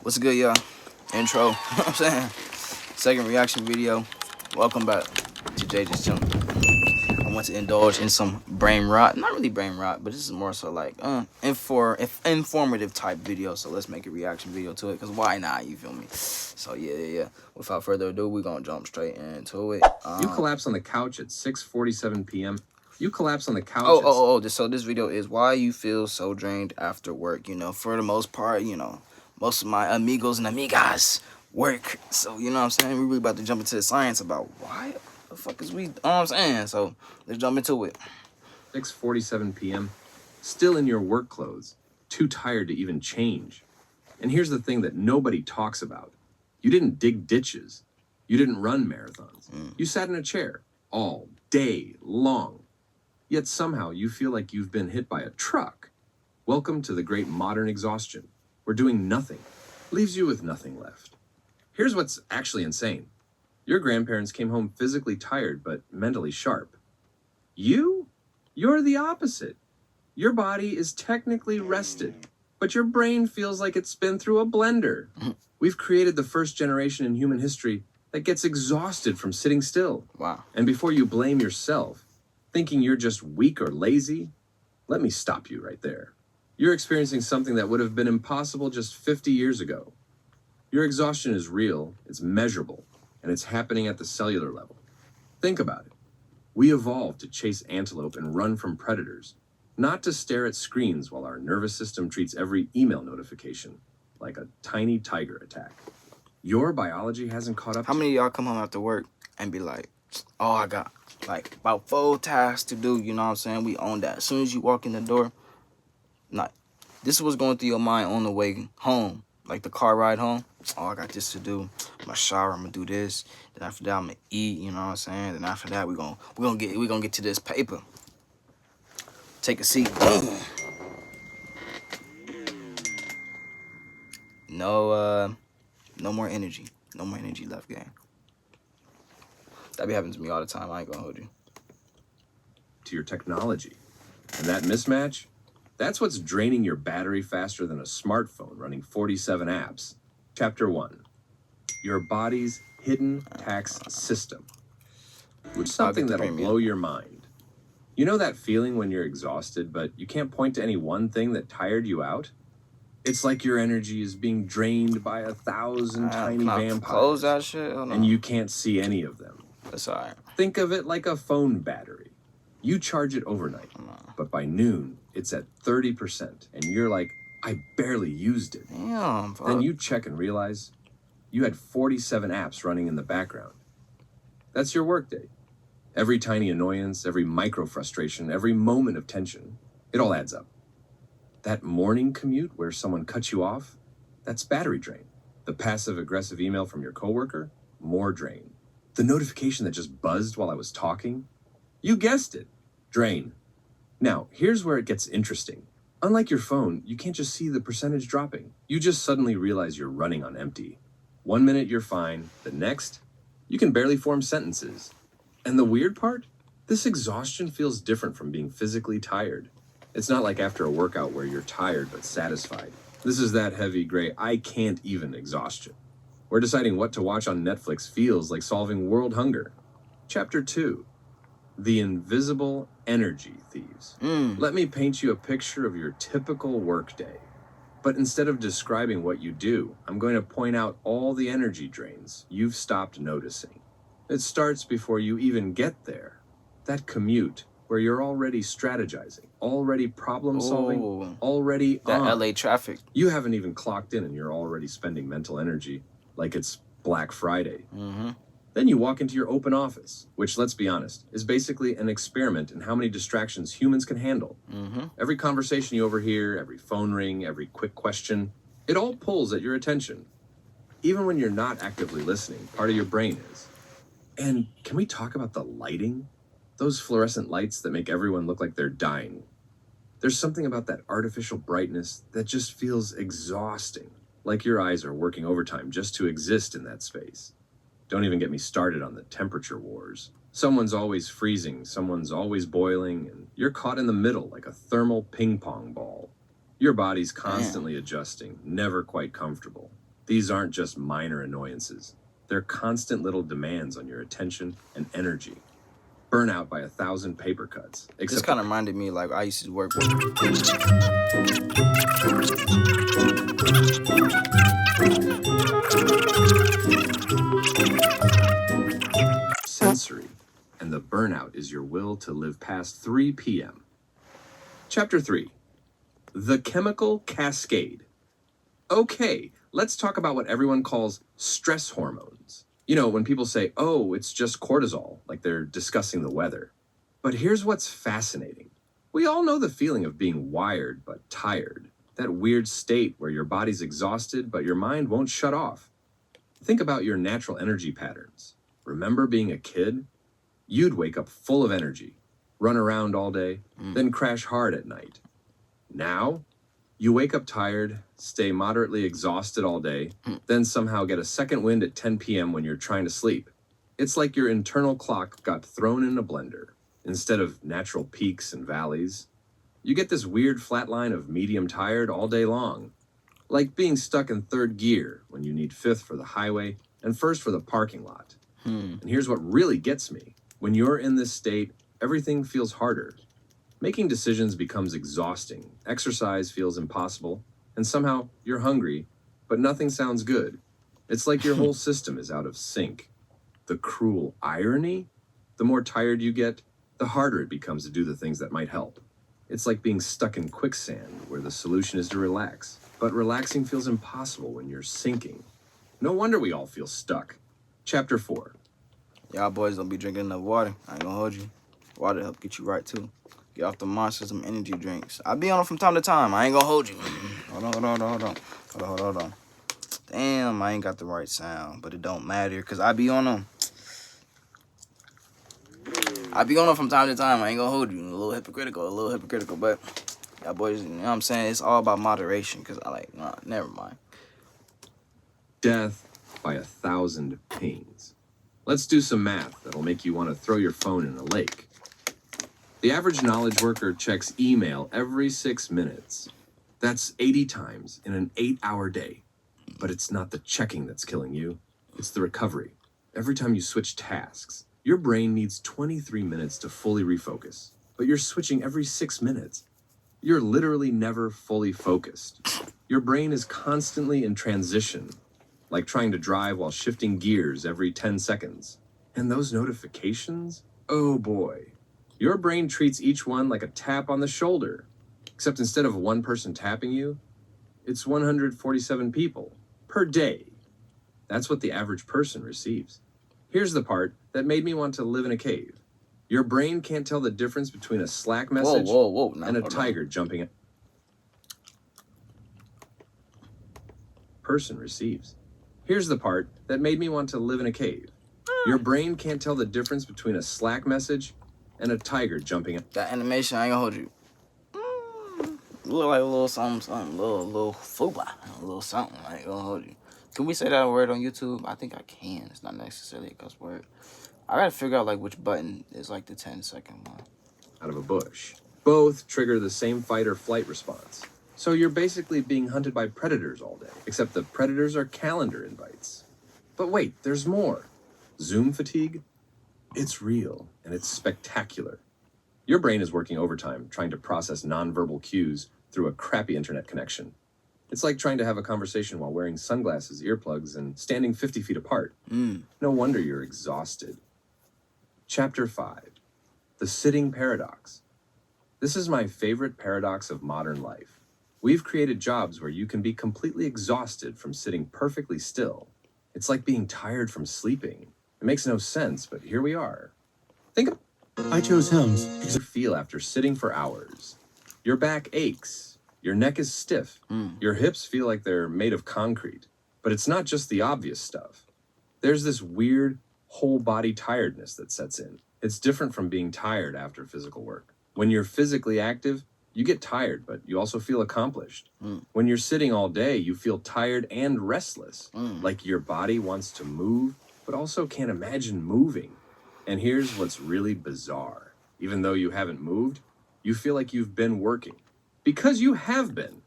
What's good, y'all? Intro. You know what I'm saying? Second reaction video. Welcome back to Jayyjustchillin. I want to indulge in some brain rot. Not really brain rot, but this is more so like informative type video. So let's make a reaction video to it. Because why not? You feel me? So yeah. Without further ado, we're going to jump straight into it. You collapse on the couch at 6:47 p.m. You collapse on the couch. So this video is why you feel so drained after work. You know, for the most part, you know, most of my amigos and amigas work. So, you know what I'm saying? We're really about to jump into the science about why the fuck is we, you know what I'm saying? So, let's jump into it. 6:47 p.m. Still in your work clothes. Too tired to even change. And here's the thing that nobody talks about. You didn't dig ditches. You didn't run marathons. You sat in a chair all day long. Yet somehow you feel like you've been hit by a truck. Welcome to the great modern exhaustion, where doing nothing leaves you with nothing left. Here's what's actually insane. Your grandparents came home physically tired but mentally sharp. You're the opposite. Your body is technically rested, but your brain feels like it's been through a blender. We've created the first generation in human history that gets exhausted from sitting still. Wow. And before you blame yourself, thinking you're just weak or lazy, let me stop you right there. You're experiencing something that would have been impossible just 50 years ago. Your exhaustion is real, it's measurable, and it's happening at the cellular level. Think about it. We evolved to chase antelope and run from predators, not to stare at screens while our nervous system treats every email notification like a tiny tiger attack. Your biology hasn't caught up. How many of y'all come home after work and be like, oh, I got like about 4 tasks to do, you know what I'm saying? We own that. As soon as you walk in the door, this is what's going through your mind on the way home. Like the car ride home. Oh, I got this to do. I'm gonna shower, I'm gonna do this. Then after that, I'm gonna eat, you know what I'm saying? Then after that, we're gonna get to this paper. Take a seat. No more energy. No more energy left, gang. That be happening to me all the time. I ain't gonna hold you. To your technology. And that mismatch, that's what's draining your battery faster than a smartphone running 47 apps. Chapter 1. Your body's hidden tax system. Which is something that'll blow your mind. You know that feeling when you're exhausted, but you can't point to any one thing that tired you out? It's like your energy is being drained by 1,000 tiny vampires. Close that shit. And you can't see any of them. That's all right. Think of it like a phone battery. You charge it overnight, but by noon, it's at 30%, and you're like, I barely used it. Damn, fuck. Then you check and realize you had 47 apps running in the background. That's your workday. Every tiny annoyance, every micro frustration, every moment of tension, it all adds up. That morning commute where someone cuts you off, that's battery drain. The passive-aggressive email from your coworker, more drain. The notification that just buzzed while I was talking, you guessed it, drain. Now, here's where it gets interesting. Unlike your phone, you can't just see the percentage dropping. You just suddenly realize you're running on empty. 1 minute you're fine, the next, you can barely form sentences. And the weird part? This exhaustion feels different from being physically tired. It's not like after a workout where you're tired but satisfied. This is that heavy gray, I can't even exhaustion. Where deciding what to watch on Netflix feels like solving world hunger. Chapter 2. The invisible energy thieves. Let me paint you a picture of your typical workday. But instead of describing what you do, I'm going to point out all the energy drains you've stopped noticing. It starts before you even get there. That commute where you're already strategizing, already problem solving, already that on. LA traffic. You haven't even clocked in and you're already spending mental energy like it's Black Friday. Then you walk into your open office, which, let's be honest, is basically an experiment in how many distractions humans can handle. Every conversation you overhear, every phone ring, every quick question, it all pulls at your attention. Even when you're not actively listening, part of your brain is. And can we talk about the lighting? Those fluorescent lights that make everyone look like they're dying. There's something about that artificial brightness that just feels exhausting, like your eyes are working overtime just to exist in that space. Don't even get me started on the temperature wars. Someone's always freezing, someone's always boiling, and you're caught in the middle like a thermal ping pong ball. Your body's constantly adjusting, never quite comfortable. These aren't just minor annoyances. They're constant little demands on your attention and energy. Burnout by 1,000 paper cuts. This kind of reminded me like I used to work with. Sensory, and the burnout is your will to live past 3 p.m. Chapter 3. The Chemical Cascade. Okay, let's talk about what everyone calls stress hormones. You know, when people say, oh, it's just cortisol, like they're discussing the weather. But here's what's fascinating. We all know the feeling of being wired but tired. That weird state where your body's exhausted but your mind won't shut off. Think about your natural energy patterns. Remember being a kid? You'd wake up full of energy, run around all day, then crash hard at night. Now, you wake up tired, stay moderately exhausted all day, then somehow get a second wind at 10 p.m. when you're trying to sleep. It's like your internal clock got thrown in a blender. Instead of natural peaks and valleys, you get this weird flat line of medium tired all day long. Like being stuck in third gear when you need fifth for the highway and first for the parking lot. And here's what really gets me. When you're in this state, everything feels harder. Making decisions becomes exhausting, exercise feels impossible, and somehow you're hungry, but nothing sounds good. It's like your whole system is out of sync. The cruel irony? The more tired you get, the harder it becomes to do the things that might help. It's like being stuck in quicksand, where the solution is to relax. But relaxing feels impossible when you're sinking. No wonder we all feel stuck. Chapter 4. Y'all boys don't be drinking enough water. I ain't gonna hold you. Water help get you right too. Get off the monsters, some energy drinks. I be on them from time to time. I ain't gonna hold you. Hold on. Damn, I ain't got the right sound, but it don't matter because I be on them. I be on them from time to time. I ain't gonna hold you. A little hypocritical, but y'all boys, you know what I'm saying? It's all about moderation because never mind. Death by 1,000 pains. Let's do some math that'll make you want to throw your phone in a lake. The average knowledge worker checks email every 6 minutes. That's 80 times in an 8-hour day. But it's not the checking that's killing you. It's the recovery. Every time you switch tasks, your brain needs 23 minutes to fully refocus. But you're switching every 6 minutes. You're literally never fully focused. Your brain is constantly in transition, like trying to drive while shifting gears every 10 seconds. And those notifications? Oh boy. Your brain treats each one like a tap on the shoulder. Except instead of one person tapping you, it's 147 people per day. That's what the average person receives. Here's the part that made me want to live in a cave. Your brain can't tell the difference between a Slack message and a tiger jumping at. Person receives. Here's the part that made me want to live in a cave. Your brain can't tell the difference between a Slack message and a tiger jumping at. That animation, I ain't gonna hold you. Look like a little something, little fuba, a little something. I ain't gonna hold you. Can we say that word on YouTube? I think I can. It's not necessarily a cuss word. I gotta figure out like which button is like the 10-second one. Out of a bush. Both trigger the same fight or flight response. So you're basically being hunted by predators all day, except the predators are calendar invites. But wait, there's more. Zoom fatigue? It's real, and it's spectacular. Your brain is working overtime trying to process nonverbal cues through a crappy internet connection. It's like trying to have a conversation while wearing sunglasses, earplugs, and standing 50 feet apart. No wonder you're exhausted. Chapter 5. The Sitting Paradox. This is my favorite paradox of modern life. We've created jobs where you can be completely exhausted from sitting perfectly still. It's like being tired from sleeping. It makes no sense, but here we are. Think of I chose hymns how you feel after sitting for hours. Your back aches. Your neck is stiff. Your hips feel like they're made of concrete. But it's not just the obvious stuff. There's this weird whole body tiredness that sets in. It's different from being tired after physical work. When you're physically active, you get tired, but you also feel accomplished. When you're sitting all day, you feel tired and restless. Like your body wants to move, but also can't imagine moving. And here's what's really bizarre. Even though you haven't moved, you feel like you've been working. Because you have been.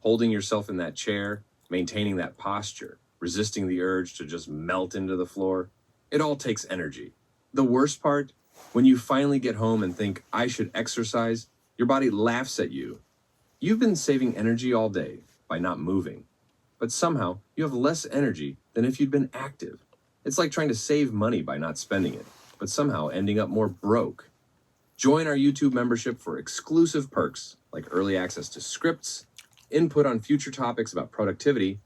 Holding yourself in that chair, maintaining that posture, resisting the urge to just melt into the floor. It all takes energy. The worst part, when you finally get home and think, I should exercise, your body laughs at you. You've been saving energy all day by not moving, but somehow you have less energy than if you'd been active. It's like trying to save money by not spending it, but somehow ending up more broke. Join our YouTube membership for exclusive perks like early access to scripts, input on future topics about productivity,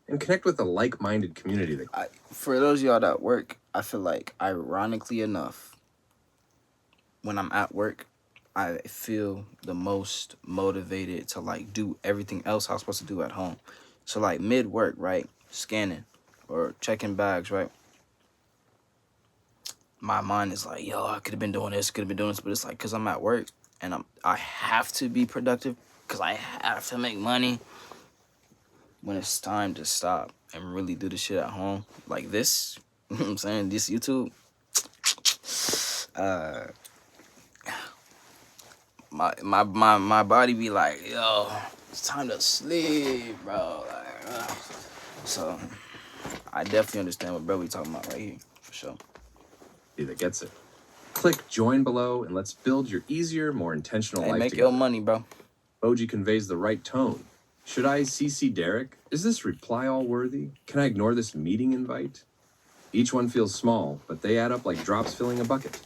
and connect with a like-minded community that For those of y'all that work, I feel like, ironically enough, when I'm at work, I feel the most motivated to like do everything else I was supposed to do at home. So like mid work, right? Scanning or checking bags, right? My mind is like, yo, I could have been doing this, but it's like, cause I'm at work and I have to be productive because I have to make money. When it's time to stop and really do the shit at home, like this, you know what I'm saying, this YouTube, my body be like, yo, it's time to sleep, bro. Like, so I definitely understand what bro we talking about right here, for sure. that gets it. Click join below and let's build your easier, more intentional Hey, life make together. your money, bro. Emoji conveys the right tone. Should I CC Derek? Is this reply all worthy? Can I ignore this meeting invite? Each one feels small, but they add up like drops filling a bucket.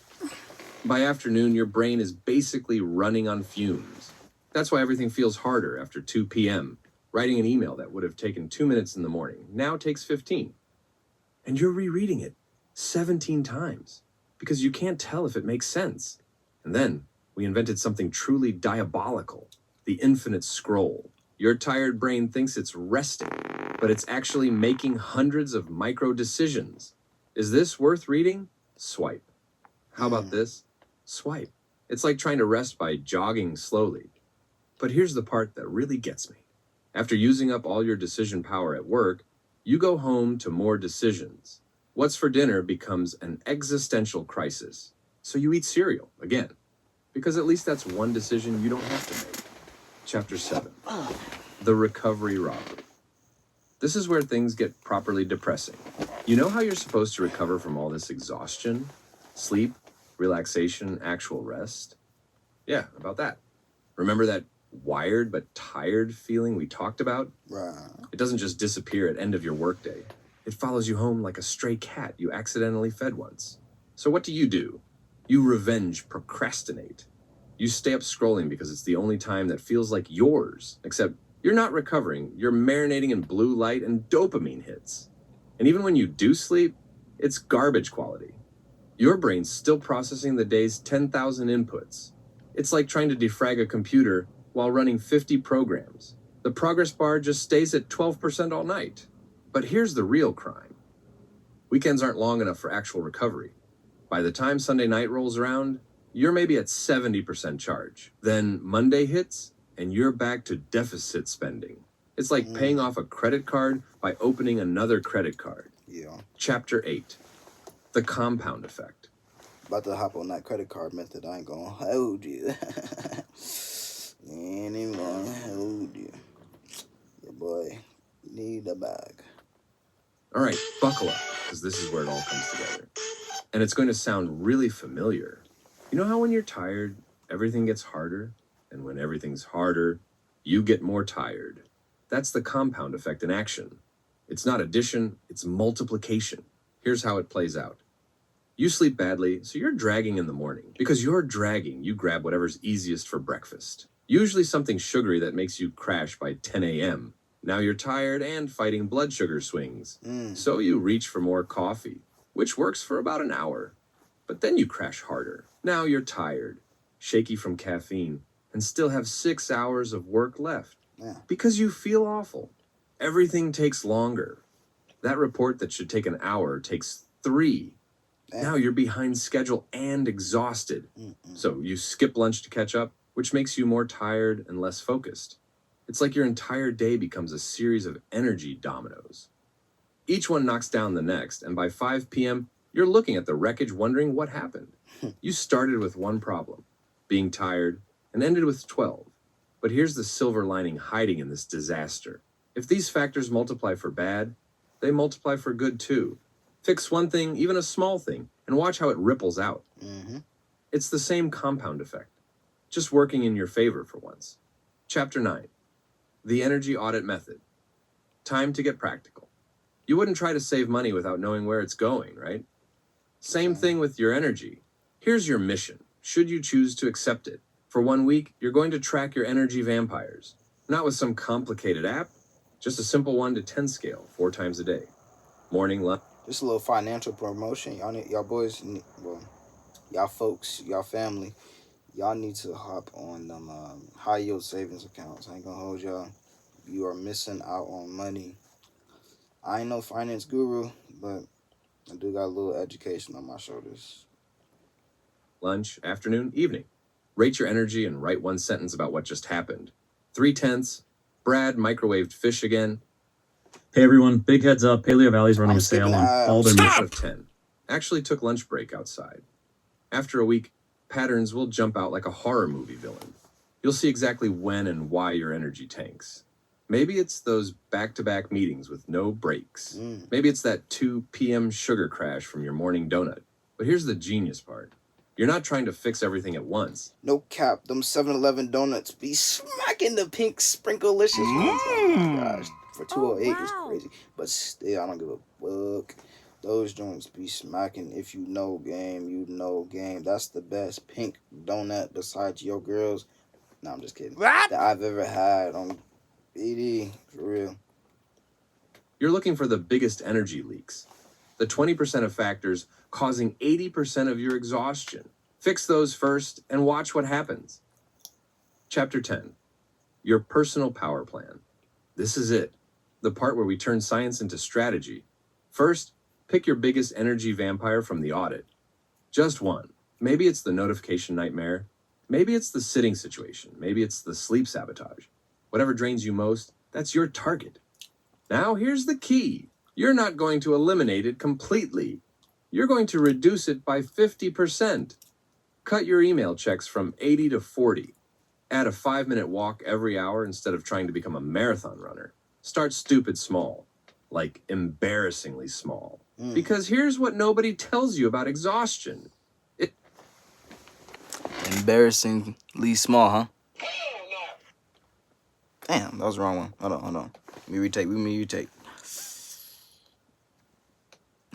By afternoon, your brain is basically running on fumes. That's why everything feels harder after 2 p.m. Writing an email that would have taken 2 minutes in the morning now takes 15. And you're rereading it 17 times because you can't tell if it makes sense. And then we invented something truly diabolical, the infinite scroll. Your tired brain thinks it's resting, but it's actually making hundreds of micro decisions. Is this worth reading? Swipe. How about this? Swipe. It's like trying to rest by jogging slowly. But here's the part that really gets me. After using up all your decision power at work, you go home to more decisions. What's for dinner becomes an existential crisis. So you eat cereal again, because at least that's one decision you don't have to make. Chapter 7. The Recovery Robbery. This is where things get properly depressing. You know how you're supposed to recover from all this exhaustion? Sleep, relaxation, actual rest? Yeah, about that. Remember that wired but tired feeling we talked about? Right. It doesn't just disappear at end of your workday. It follows you home like a stray cat you accidentally fed once. So what do? You revenge procrastinate. You stay up scrolling because it's the only time that feels like yours, except you're not recovering, you're marinating in blue light and dopamine hits. And even when you do sleep, it's garbage quality. Your brain's still processing the day's 10,000 inputs. It's like trying to defrag a computer while running 50 programs. The progress bar just stays at 12% all night. But here's the real crime. Weekends aren't long enough for actual recovery. By the time Sunday night rolls around, you're maybe at 70% charge. Then Monday hits, and you're back to deficit spending. It's like paying off a credit card by opening another credit card. Yeah. Chapter 8. The Compound Effect. About to hop on that credit card method. I ain't gonna hold you. Ain't even gonna hold you. Your boy need a bag. All right, buckle up, because this is where it all comes together. And it's going to sound really familiar. You know how when you're tired, everything gets harder? And when everything's harder, you get more tired. That's the compound effect in action. It's not addition, it's multiplication. Here's how it plays out. You sleep badly, so you're dragging in the morning. Because you're dragging, you grab whatever's easiest for breakfast. Usually something sugary that makes you crash by 10 a.m. Now you're tired and fighting blood sugar swings. So you reach for more coffee, which works for about an hour. But then you crash harder. Now you're tired, shaky from caffeine, and still have 6 hours of work left. Because you feel awful. Everything takes longer. That report that should take an hour takes 3. Now you're behind schedule and exhausted. So you skip lunch to catch up, which makes you more tired and less focused. It's like your entire day becomes a series of energy dominoes. Each one knocks down the next, and by 5 p.m., you're looking at the wreckage wondering what happened. You started with one problem, being tired, and ended with 12. But here's the silver lining hiding in this disaster. If these factors multiply for bad, they multiply for good too. Fix one thing, even a small thing, and watch how it ripples out. It's the same compound effect, just working in your favor for once. Chapter 9, the energy audit method. Time to get practical. You wouldn't try to save money without knowing where it's going, right? Same thing with your energy. Here's your mission, should you choose to accept it. For 1 week, you're going to track your energy vampires. Not with some complicated app, just a simple 1 to 10 scale, 4 times a day. Morning, lunch. Just a little financial promotion. Y'all boys, well, y'all folks, y'all family, y'all need to hop on them high yield savings accounts. I ain't gonna hold y'all. You are missing out on money. I ain't no finance guru, but I do got a little education on my shoulders. Lunch, afternoon, evening. Rate your energy and write 1 sentence about what just happened. 3/10. Brad microwaved fish again. Hey everyone, big heads up, Paleo Valley's running I'm a sale skipping on ads. all their Out of 10. Actually took lunch break outside. After a week, patterns will jump out like a horror movie villain. You'll see exactly when and why your energy tanks. Maybe it's those back-to-back meetings with no breaks. Maybe it's that 2 p.m. sugar crash from your morning donut. But here's the genius part. You're not trying to fix everything at once. No cap, them 7-Eleven donuts be smacking the pink sprinkle-licious ones. Oh my gosh, for 208 is crazy. But still, I don't give a fuck. Those joints be smacking. If you know game, you know game. That's the best pink donut besides your girls. No, I'm just kidding. That I've ever had on BD, for real. You're looking for the biggest energy leaks. The 20% of factors causing 80% of your exhaustion. Fix those first and watch what happens. Chapter 10, your personal power plan. This is it, the part where we turn science into strategy. First, pick your biggest energy vampire from the audit. Just one. Maybe it's the notification nightmare. Maybe it's the sitting situation. Maybe it's the sleep sabotage. Whatever drains you most, that's your target. Now here's the key. You're not going to eliminate it completely. You're going to reduce it by 50%. Cut your email checks from 80 to 40. Add a 5-minute walk every hour instead of trying to become a marathon runner. Start stupid small, like embarrassingly small. Because here's what nobody tells you about exhaustion. Embarrassingly small, huh? Damn, that was the wrong one. Hold on. Let me retake.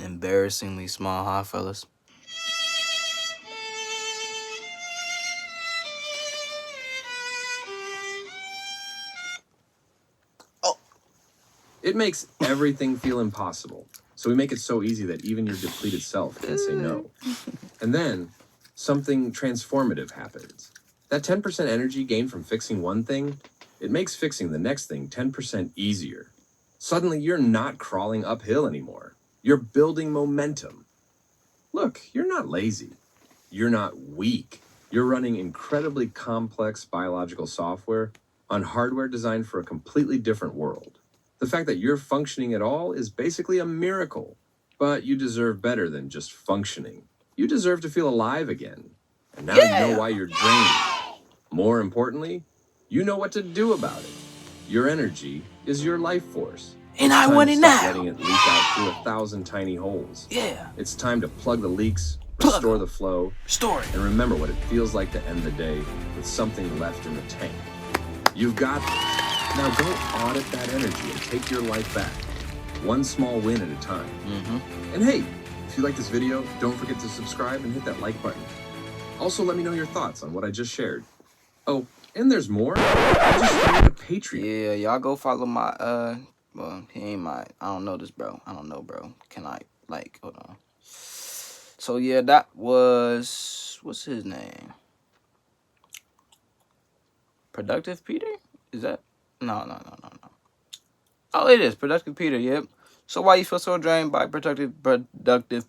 Embarrassingly small, huh, fellas? Oh. It makes everything feel impossible. So we make it so easy that even your depleted self can say no. And then something transformative happens. That 10% energy gained from fixing one thing, it makes fixing the next thing 10% easier. Suddenly you're not crawling uphill anymore. You're building momentum. Look, you're not lazy. You're not weak. You're running incredibly complex biological software on hardware designed for a completely different world. The fact that you're functioning at all is basically a miracle. But you deserve better than just functioning. You deserve to feel alive again. And now you know why you're drained. More importantly, you know what to do about it. Your energy is your life force. And It's I time want to it stop now. letting it leak out through 1,000 tiny holes. Yeah. It's time to plug the leaks, Plug restore 'em. the flow, Story. and remember what it feels like to end the day with something left in the tank. You've got this. Now go audit that energy and take your life back. One small win at a time. And hey, if you like this video, don't forget to subscribe and hit that like button. Also, let me know your thoughts on what I just shared. Oh, and there's more. I just started a Patreon. Yeah, y'all go follow my well, he ain't my, I don't know this bro. I don't know, bro. Can I, like, hold on. So yeah, that was, what's his name? Productive Peter? Is that? No. Oh, it is Productive Peter. Yep. So why you feel so drained by Productive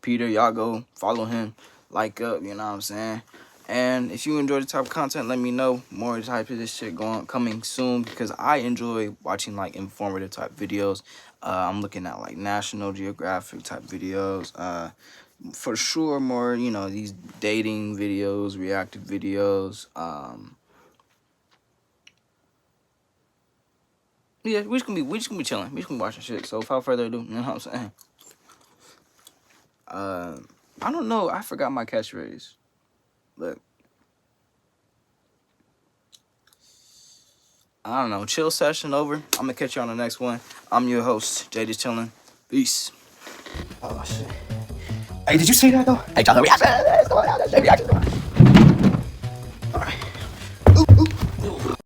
Peter? Y'all go follow him, like up. You know what I'm saying? And if you enjoy the type of content, let me know. More type of this shit coming soon, because I enjoy watching like informative type videos. I'm looking at like National Geographic type videos. For sure, more, you know, these dating videos, reactive videos. Yeah, we just gonna be chilling. We just gonna be watching shit. So without further ado, you know what I'm saying? I don't know. I forgot my catchphrase. But I don't know. Chill session over. I'm gonna catch you on the next one. I'm your host, Jayyjustchillin. Peace. Oh shit. Hey, did you see that though? Hey, John, reaction.